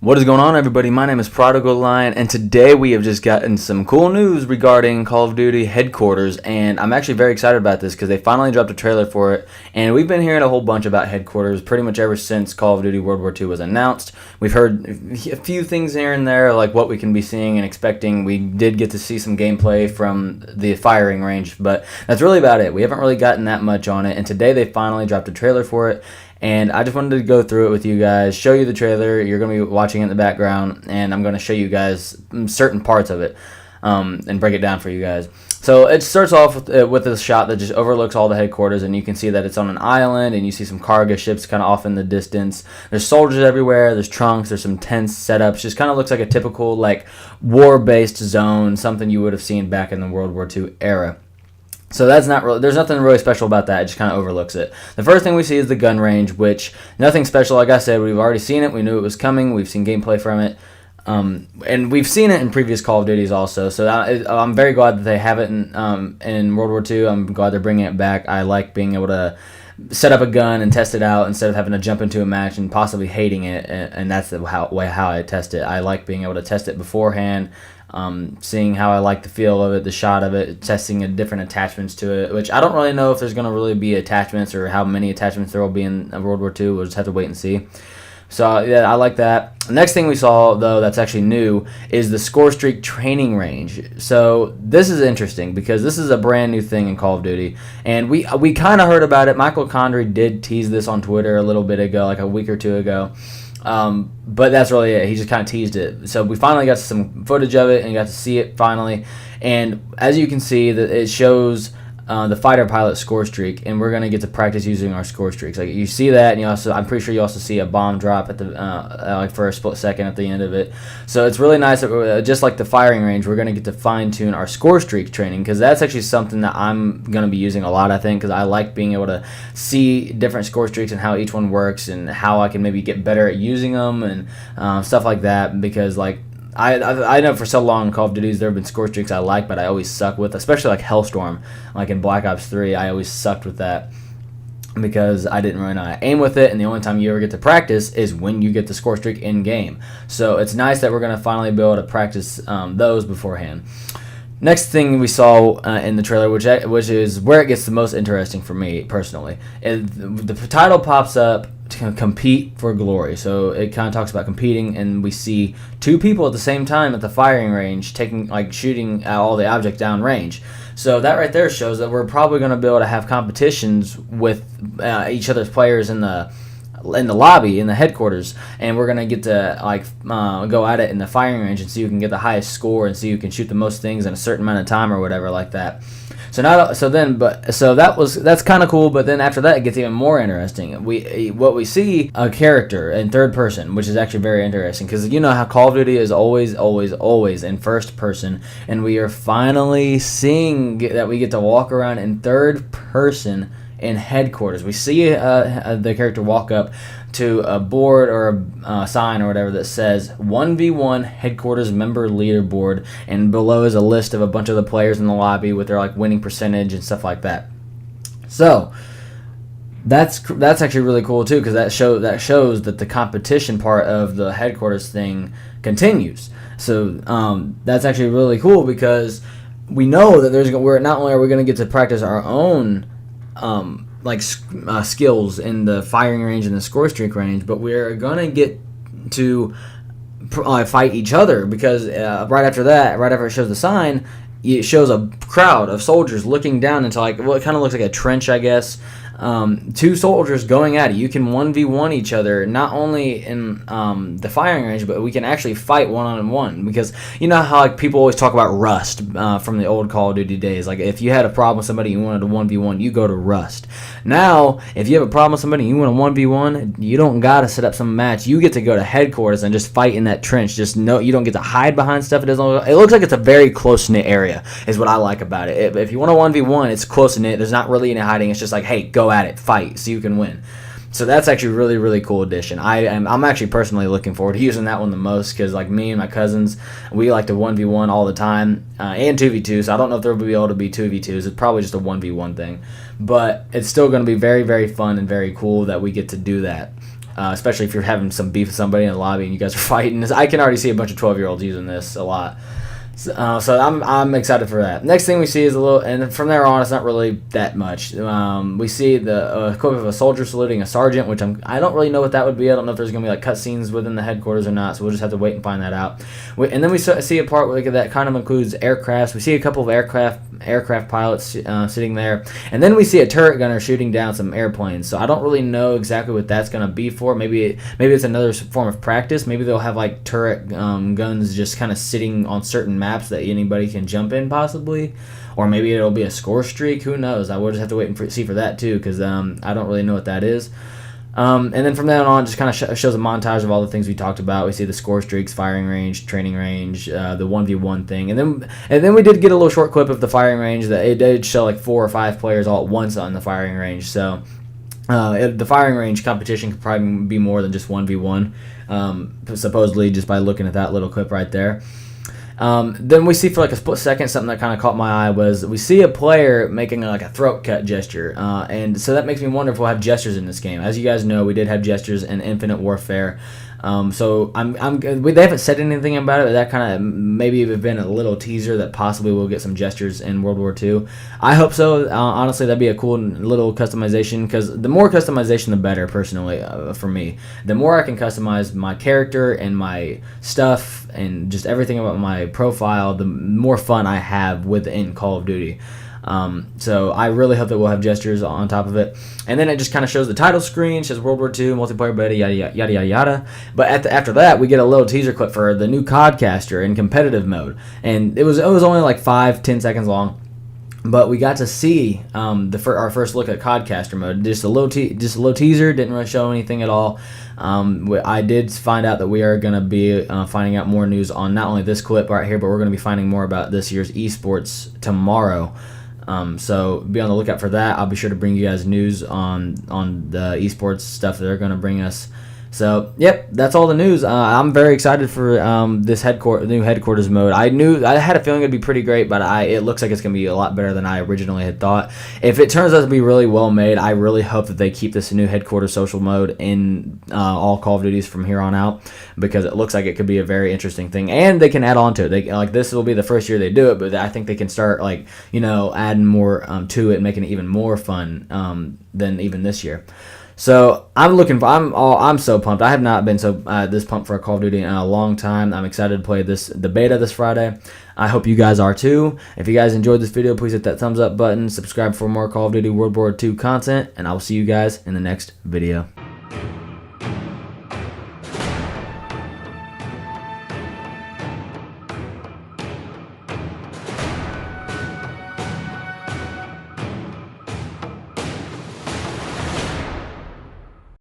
What is going on, everybody? My name is Prodigal Lion, and today we have just gotten some cool news regarding Call of Duty headquarters, and I'm actually very excited about this because they finally dropped a trailer for it, and we've been hearing a whole bunch about headquarters pretty much ever since Call of Duty World War II was announced. We've heard a few things here and there, like what we can be seeing and expecting. We did get to see some gameplay from the firing range, but that's really about it. We haven't really gotten that much on it, and today they finally dropped a trailer for it. And I just wanted to go through it with you guys, show you the trailer. You're going to be watching it in the background, and I'm going to show you guys certain parts of it and break it down for you guys. So it starts off with a shot that just overlooks all the headquarters, and you can see that it's on an island, and you see some cargo ships kind of off in the distance. There's soldiers everywhere. There's trunks. There's some tense setups. Just kind of looks like a typical war-based zone, something you would have seen back in the World War II era. So that's not really, there's nothing really special about that. It just kind of overlooks it. The first thing we see is the gun range, which nothing special. Like I said, we've already seen it. We knew it was coming. We've seen gameplay from it. And we've seen it in previous Call of Duties also. So I'm very glad that they have it in World War II. I'm glad they're bringing it back. I like being able to set up a gun and test it out instead of having to jump into a match and possibly hating it. And that's how I test it. I like being able to test it beforehand. Seeing how I like the feel of it, the shot of it, testing different attachments to it, which I don't really know if there's going to really be attachments or how many attachments there will be in World War II. We'll just have to wait and see. So, yeah, I like that. The next thing we saw, though, that's actually new is the score streak training range. So this is interesting because this is a brand new thing in Call of Duty, and we kind of heard about it. Michael Condrey did tease this on Twitter a little bit ago, like a week or two ago. But that's really it. He just kind of teased it. So we finally got some footage of it and got to see it finally. And as you can see, that it shows the fighter pilot score streak, and we're gonna get to practice using our score streaks. Like you see that, and I'm pretty sure you also see a bomb drop at the for a split second at the end of it. So it's really nice that just like the firing range, we're gonna get to fine tune our score streak training, because that's actually something that I'm gonna be using a lot. I think because I like being able to see different score streaks and how each one works and how I can maybe get better at using them and stuff like that. Because I know for so long in Call of Duty there have been score streaks I like, but I always suck with, especially like Hellstorm, like in Black Ops 3. I always sucked with that because I didn't really know how to aim with it, and the only time you ever get to practice is when you get the score streak in game. So it's nice that we're going to finally be able to practice those beforehand. Next thing we saw in the trailer, which is where it gets the most interesting for me personally, is the title pops up to compete for glory. So it kind of talks about competing, and we see two people at the same time at the firing range shooting all the objects down range. So that right there shows that we're probably going to be able to have competitions with each other's players in the lobby in the headquarters, and we're gonna get to go at it in the firing range and see who can get the highest score and see who can shoot the most things in a certain amount of time or whatever like that. That's kind of cool. But then after that, it gets even more interesting. We see a character in third person, which is actually very interesting because you know how Call of Duty is always in first person, and we are finally seeing that we get to walk around in third person in headquarters. We see the character walk up to a board or a sign or whatever that says 1v1 headquarters member leaderboard, and below is a list of a bunch of the players in the lobby with their winning percentage and stuff like that. So that's actually really cool too, because that shows that the competition part of the headquarters thing continues. So that's actually really cool because we know that we're not only are we going to get to practice our own skills in the firing range and the score streak range, but we're gonna get to fight each other because right after it shows the sign, it shows a crowd of soldiers looking down into what kind of looks like a trench, I guess. Two soldiers going at it. You can 1v1 each other, not only in the firing range, but we can actually fight one-on-one. Because you know how people always talk about Rust from the old Call of Duty days. Like if you had a problem with somebody and you wanted to 1v1, you go to Rust. Now, if you have a problem with somebody and you want to 1v1, you don't got to set up some match. You get to go to headquarters and just fight in that trench. Just know you don't get to hide behind stuff. It looks like it's a very close-knit area is what I like about it. If you want to 1v1, it's close-knit. There's not really any hiding. It's just like, hey, go at it, fight, so you can win. So that's actually really, really cool addition. I'm actually personally looking forward to using that one the most because me and my cousins, we like to 1v1 all the time and 2v2, so I don't know if there will be able to be 2v2s. It's probably just a 1v1 thing. But it's still going to be very, very fun and very cool that we get to do that. especially if you're having some beef with somebody in the lobby and you guys are fighting. I can already see a bunch of 12-year-olds using this a lot. So I'm excited for that. Next thing we see is a little, and from there on, it's not really that much. We see the equivalent of a soldier saluting a sergeant, which I don't really know what that would be. I don't know if there's gonna be like cutscenes within the headquarters or not. So we'll just have to wait and find that out. And then we see a part where that kind of includes aircrafts. We see a couple of aircraft pilots sitting there, and then we see a turret gunner shooting down some airplanes. So I don't really know exactly what that's gonna be for. Maybe it's another form of practice. Maybe they'll have like turret guns just kind of sitting on certain maps that anybody can jump in possibly, or maybe it'll be a score streak. Who knows? I will just have to wait and see for that too, because I don't really know what that is. And then from then on, just kind of shows a montage of all the things we talked about. We see the score streaks, firing range, training range, the 1v1 thing, and then we did get a little short clip of the firing range that it did show like 4 or 5 players all at once on the firing range. So the firing range competition could probably be more than just 1v1, supposedly, just by looking at that little clip right there. Then we see for like a split second something that kind of caught my eye was we see a player making like a throat cut gesture, and so that makes me wonder if we'll have gestures in this game. As you guys know, we did have gestures in Infinite Warfare. So they haven't said anything about it, but that kind of maybe have been a little teaser that possibly we'll get some gestures in World War II. I hope so. Honestly, that'd be a cool little customization, because the more customization, the better, personally, for me. The more I can customize my character and my stuff and just everything about my profile, the more fun I have within Call of Duty. So I really hope that we'll have gestures on top of it. And then it just kind of shows the title screen, says World War II, multiplayer beta, yada, yada, yada, yada. But after that, we get a little teaser clip for the new Codcaster in competitive mode. And it was only like 5-10 seconds long. But we got to see our first look at Codcaster mode. Just a little teaser, didn't really show anything at all. I did find out that we are going to be finding out more news on not only this clip right here, but we're going to be finding more about this year's esports tomorrow. So be on the lookout for that. I'll be sure to bring you guys news on the esports stuff that they're going to bring us. So, yep, that's all the news. I'm very excited for this new headquarters mode. I had a feeling it'd be pretty great, but it looks like it's going to be a lot better than I originally had thought. If it turns out to be really well made, I really hope that they keep this new headquarters social mode in all Call of Duties from here on out, because it looks like it could be a very interesting thing, and they can add on to it. This will be the first year they do it, but I think they can start adding more to it and making it even more fun than even this year. So I'm so pumped. I have not been so this pumped for a Call of Duty in a long time. I'm excited to play the beta this Friday. I hope you guys are too. If you guys enjoyed this video, please hit that thumbs up button, subscribe for more Call of Duty World War II content, and I will see you guys in the next video.